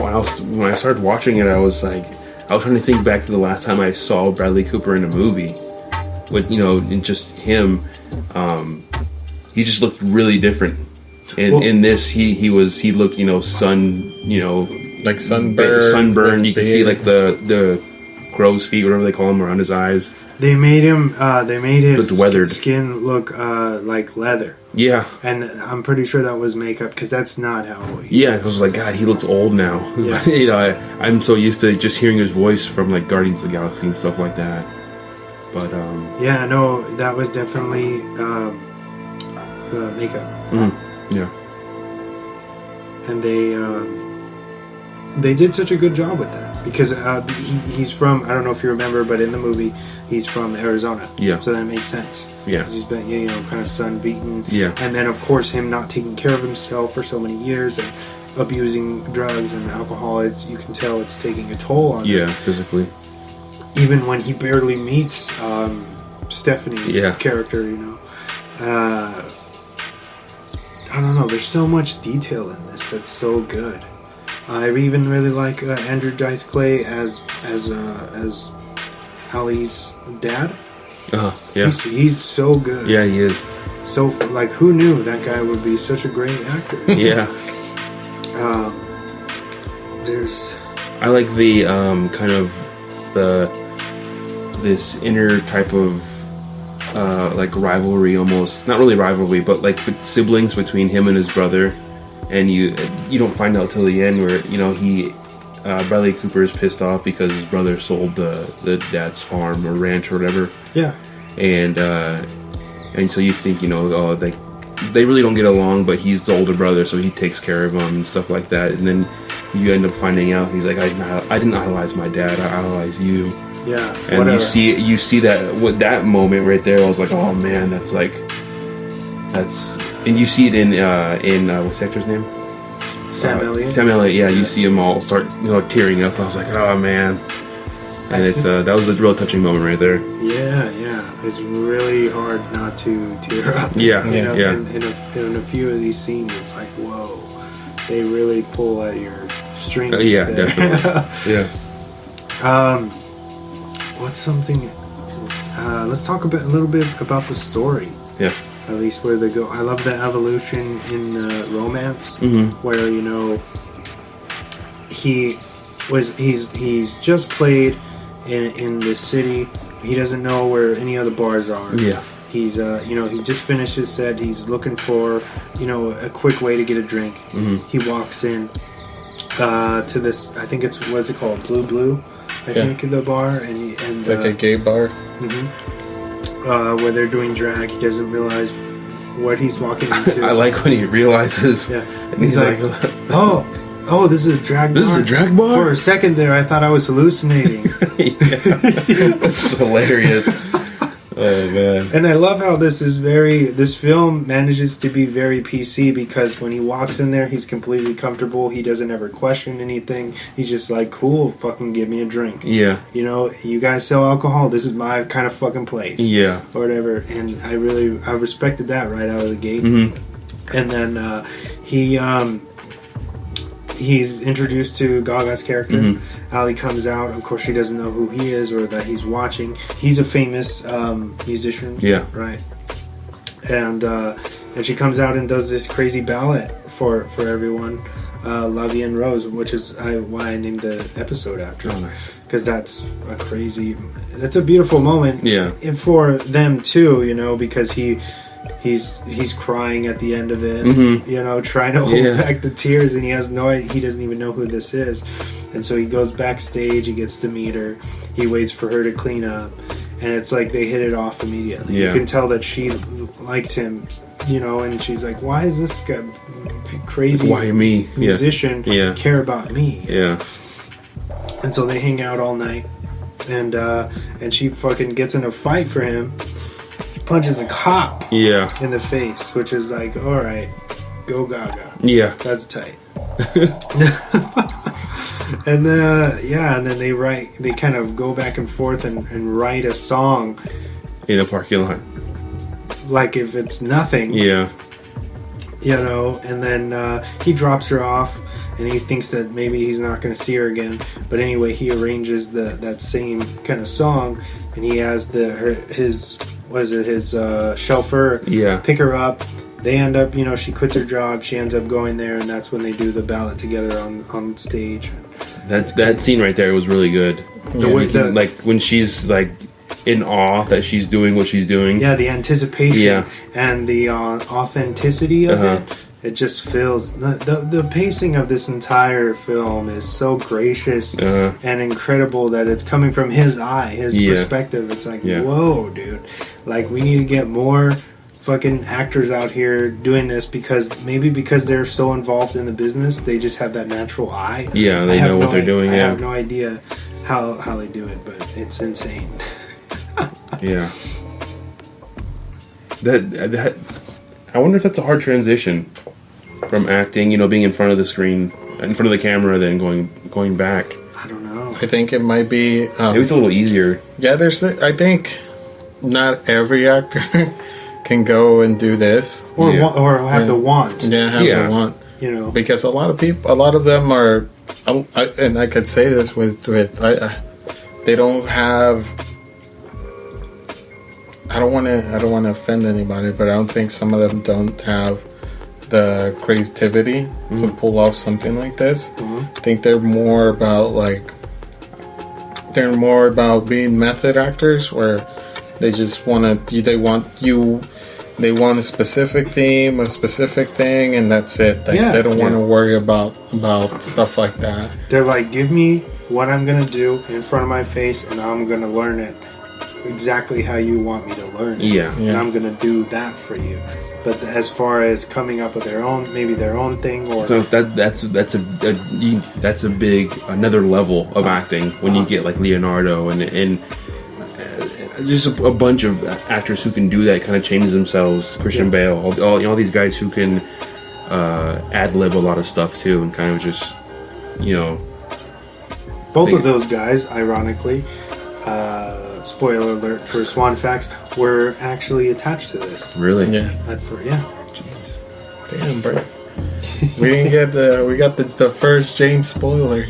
when I started watching it, I was trying to think back to the last time I saw Bradley Cooper in a movie. With in just him, he just looked really different. And in this, he looked like sunburned. You can see like the crow's feet, whatever they call them, around his eyes. They made him. They made his weathered skin look like leather. Yeah, and I'm pretty sure that was makeup because that's not how. I was like, God, he looks old now. Yeah. I'm so used to just hearing his voice from like Guardians of the Galaxy and stuff like that. But that was definitely makeup. Yeah, and they did such a good job with that. Because he's from, I don't know if you remember, but in the movie, he's from Arizona. Yeah. So that makes sense. Yeah. He's been, kind of sun-beaten. Yeah. And then, of course, him not taking care of himself for so many years and abusing drugs and alcohol, you can tell it's taking a toll on him. Yeah, physically. Even when he barely meets Stephanie's character, I don't know, there's so much detail in this that's so good. I even really like Andrew Dice Clay as Allie's dad. Yeah. He's so good. Yeah, he is. So who knew that guy would be such a great actor? Yeah. I like the kind of this inner type of like rivalry, almost not really rivalry, but like the siblings between him and his brother. And you don't find out till the end where Bradley Cooper is pissed off because his brother sold the dad's farm or ranch or whatever. Yeah. And so you think they really don't get along, but he's the older brother, so he takes care of him and stuff like that. And then you end up finding out he's like, I didn't idolize my dad, I idolize you. Yeah. And whatever. you see that with that moment right there. I was like, oh man, that's. And you see it in what's the actor's name? Sam Elliott. Sam Elliott, yeah. You see him all start tearing up. I was like, oh man. And that was a real touching moment right there. Yeah. It's really hard not to tear up. Yeah, In a few of these scenes, it's like, whoa, they really pull at your strings. Definitely. Yeah. What's something? Let's talk a little bit about the story. Yeah. At least where they go. I love the evolution in romance, where he's just played in this city. He doesn't know where any other bars are. Yeah. He's he just finished his set. He's looking for a quick way to get a drink. He walks in to this. I think what's it called? Blue. I think the bar and it's like a gay bar. Where they're doing drag. He doesn't realize what he's walking into. I like when he realizes. Yeah. And he's like, oh, this is a drag bar. This is a drag bar? For a second there, I thought I was hallucinating. That's hilarious. Oh, man. And I love how this film manages to be very PC, because when he walks in there, he's completely comfortable. He doesn't ever question anything. He's just like, cool, fucking give me a drink. Yeah. You guys sell alcohol. This is my kind of fucking place. Yeah. Or whatever. And I respected that right out of the gate. And then he's introduced to Gaga's character. Ali comes out. Of course, she doesn't know who he is or that he's watching. He's a famous musician. Yeah. Right. And she comes out and does this crazy ballad for everyone. La Vie en Rose, which is why I named the episode after. Oh, nice. Because that's a beautiful moment. Yeah. And for them too, because he's crying at the end of it, trying to hold back the tears, and he doesn't even know who this is. And so he goes backstage, he gets to meet her, he waits for her to clean up, and it's like they hit it off immediately. You can tell that she likes him, and she's like, why is this guy crazy musician care about me? Yeah. And so they hang out all night, and she fucking gets in a fight for him, punches a cop in the face, which is like, all right, go Gaga. Yeah. That's tight. And then they kind of go back and forth and write a song in a parking lot. Like if it's nothing. Yeah. you know, and then he drops her off, and he thinks that maybe he's not going to see her again. But anyway, he arranges that same kind of song, and he has his chauffeur pick her up. They end up, you know, she quits her job, she ends up going there, and that's when they do the ballad together on stage. That scene right there was really good. The way like when she's like in awe that she's doing what she's doing. Yeah, the anticipation and the authenticity of it. It just feels the pacing of this entire film is so gracious and incredible that it's coming from his perspective. It's like, whoa, dude! Like, we need to get more fucking actors out here doing this because they're so involved in the business, they just have that natural eye. Yeah, they know what they're doing. I have no idea how they do it, but it's insane. Yeah. That I wonder if that's a hard transition from acting, you know, being in front of the screen, in front of the camera, then going back. I don't know. I think it might be. Maybe it's a little easier. Yeah, I think not every actor can go and do this, or have the want. Yeah, have the want. You know, because a lot of them are, and I could say this they don't have. I don't want to offend anybody, but I don't think some of them don't have the creativity to pull off something like this. I think they're more about being method actors, where they just they want a specific theme, a specific thing, and that's it. They don't want to worry about stuff like that. They're like, give me what I'm gonna do in front of my face, and I'm gonna learn it exactly how you want me to learn it. And I'm gonna do that for you. But as far as coming up with their own thing, or so that's a big another level of acting when you get like Leonardo and just a bunch of actors who can do that, kind of change themselves. Christian Bale, all these guys who can ad lib a lot of stuff too, and kind of just, you know, both of those guys, ironically. Spoiler alert for Swan Facts, were actually attached to this. Really? Yeah. Jeez. Damn, bro. We got the first James spoiler.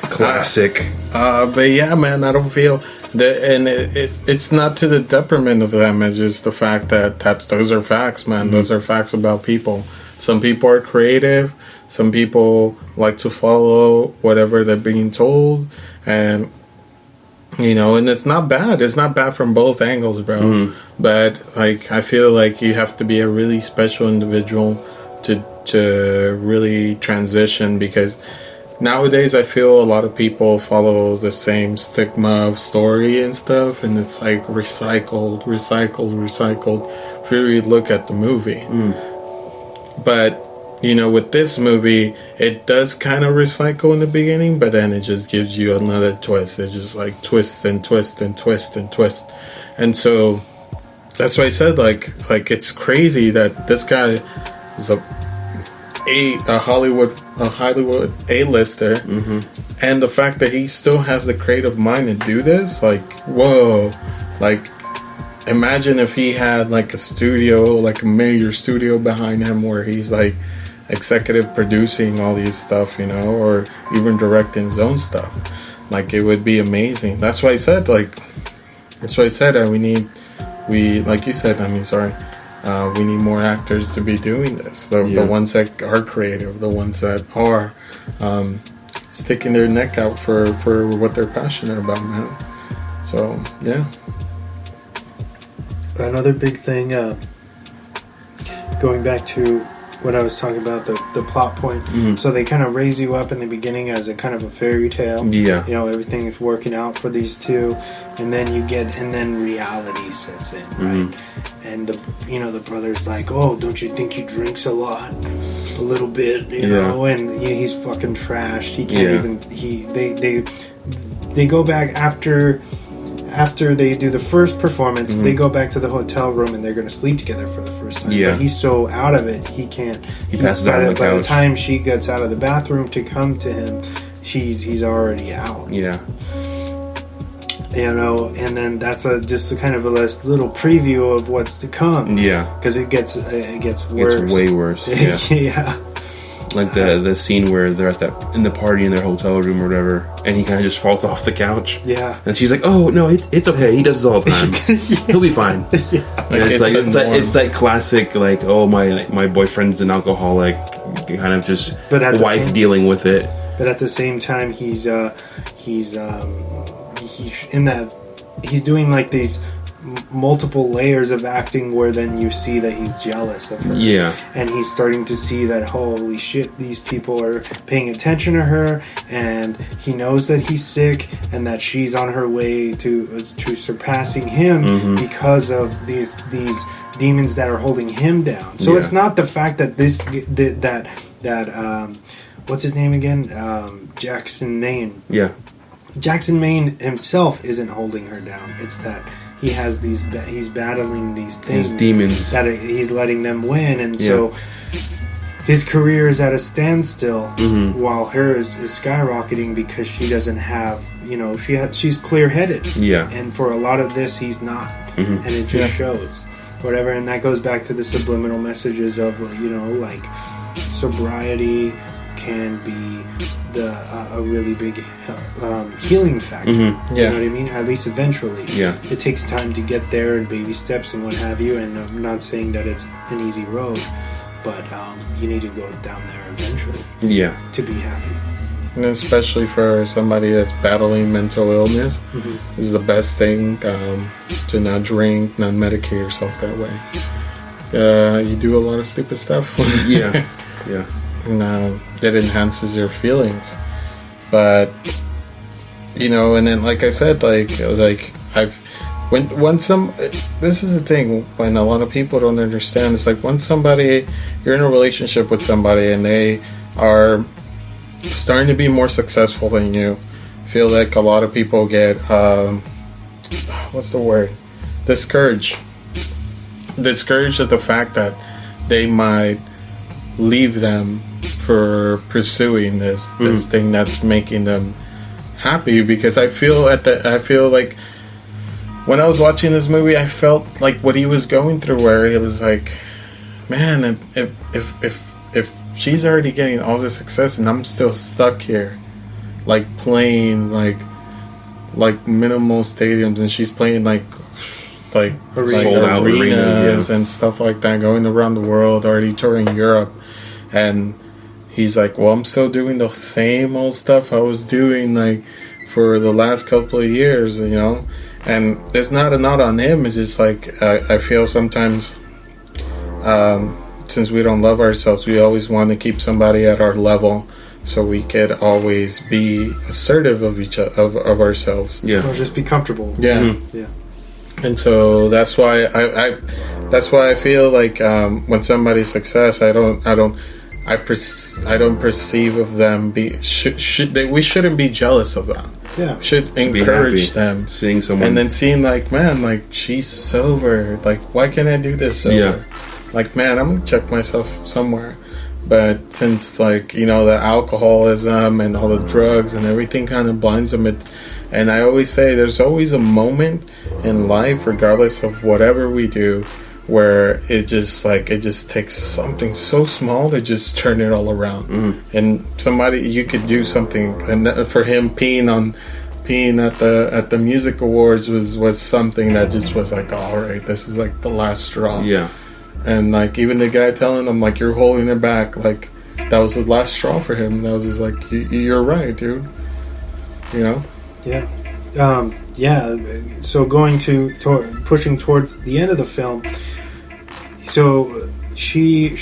Classic. But yeah, man, I don't feel that, and it's not to the detriment of them. It's just the fact that those are facts, man. Those are facts about people. Some people are creative. Some people like to follow whatever they're being told, and you know, and it's not bad. It's not bad from both angles, bro. But like, I feel like you have to be a really special individual to really transition, because nowadays I feel a lot of people follow the same stigma of story and stuff, and it's like recycled. If you really look at the movie, but you know, with this movie, it does kind of recycle in the beginning, but then it just gives you another twist. It's just like twist and twist and twist and twist. And so that's why I said, like it's crazy that this guy is a Hollywood A-lister, and the fact that he still has the creative mind to do this, like, whoa. Like, imagine if he had like a studio, like a major studio behind him, where he's like executive producing all these stuff, you know, or even directing his own stuff. Like, it would be amazing. That's why I said that we need more actors to be doing this. The ones that are creative, the ones that are sticking their neck out for what they're passionate about, man. So yeah. Another big thing, going back to what I was talking about, the plot point. So they kind of raise you up in the beginning as a kind of a fairy tale. Yeah. You know, everything is working out for these two, and then reality sets in, right? And the brother's like, oh, don't you think he drinks a little bit, you know? And he's fucking trashed. He can't even. They go back after they do the first performance, they go back to the hotel room and they're going to sleep together for the first time. Yeah. But he's so out of it, he can't. He passes out on the couch. By the time she gets out of the bathroom to come to him, he's already out. Yeah. You know, and then that's just a kind of a little preview of what's to come. Yeah, because it gets worse. It's way worse. Yeah. Yeah. Like the scene where they're in the party in their hotel room or whatever, and he kind of just falls off the couch. Yeah, and she's like, "Oh no, it's okay. He does this all the time. He'll be fine." Yeah. And it's like classic, like, oh, my boyfriend's an alcoholic, kind of just wife dealing with it. But at the same time, he's doing like these multiple layers of acting where then you see that he's jealous of her. Yeah. And he's starting to see that, holy shit, these people are paying attention to her, and he knows that he's sick and that she's on her way to surpassing him because of these demons that are holding him down. So it's not the fact that what's his name again? Jackson Maine. Yeah. Jackson Maine himself isn't holding her down. It's that he has he's battling these things, his demons, that he's letting them win, and so his career is at a standstill while hers is skyrocketing because she doesn't have, she's clear-headed. Yeah. And for a lot of this, he's not, and it just shows, whatever. And that goes back to the subliminal messages of, like sobriety can be a really big healing factor. You know what I mean? At least eventually. Yeah. It takes time to get there and baby steps and what have you. And I'm not saying that it's an easy road, but you need to go down there eventually. Yeah. To be happy. And especially for somebody that's battling mental illness, is the best thing to not drink, not medicate yourself that way. You do a lot of stupid stuff. Yeah. Yeah. And that enhances your feelings, but and then like I said, this is the thing when a lot of people don't understand. It's like when you're in a relationship with somebody and they are starting to be more successful than you, feel like a lot of people get what's the word, discouraged at the fact that they might leave them for pursuing this thing that's making them happy. Because I feel like when I was watching this movie, I felt like what he was going through, where it was like, man, if she's already getting all this success and I'm still stuck here, like playing like minimal stadiums, and she's playing like sold out arenas and stuff like that, going around the world, already touring Europe. And he's like, well, I'm still doing the same old stuff I was doing like for the last couple of years, and it's not a knock on him. It's just like I feel sometimes since we don't love ourselves, we always want to keep somebody at our level so we could always be assertive of ourselves. Yeah. Or just be comfortable. Yeah. Yeah. And so that's why I feel like when somebody's success, I don't perceive of them we shouldn't be jealous of that. Yeah. Should encourage them. Seeing someone and then seeing like, man, like she's sober. Like, why can't I do this sober? Yeah. Like, man, I'm gonna check myself somewhere. But since the alcoholism and all the drugs and everything kind of blinds them, and I always say there's always a moment in life, regardless of whatever we do, where it just takes something so small to just turn it all around. And you could do something, and for him peeing at the music awards was something that just was like, all right, this is like the last straw. Yeah. And like even the guy telling him like, you're holding her back, like that was the last straw for him. That was just like, you're right, dude. Yeah. So going pushing towards the end of the film, so she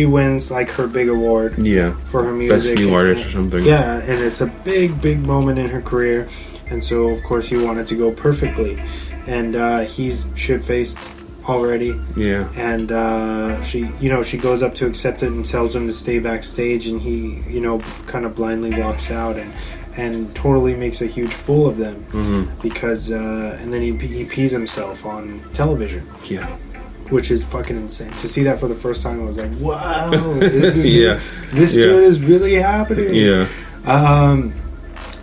wins like her big award for her music, best new artist or something. Yeah, and it's a big moment in her career, and so of course he wanted to go perfectly, and he's shit-faced already. Yeah. And she goes up to accept it and tells him to stay backstage, and he kind of blindly walks out and totally makes a huge fool of them because and then he pees himself on television. Yeah. Which is fucking insane. To see that for the first time, I was like, wow, this shit is really happening. Yeah.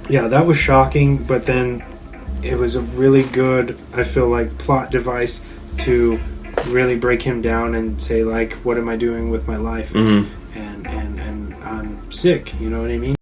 Yeah, that was shocking, but then it was a really good, I feel like, plot device to really break him down and say, like, what am I doing with my life? And I'm sick, you know what I mean?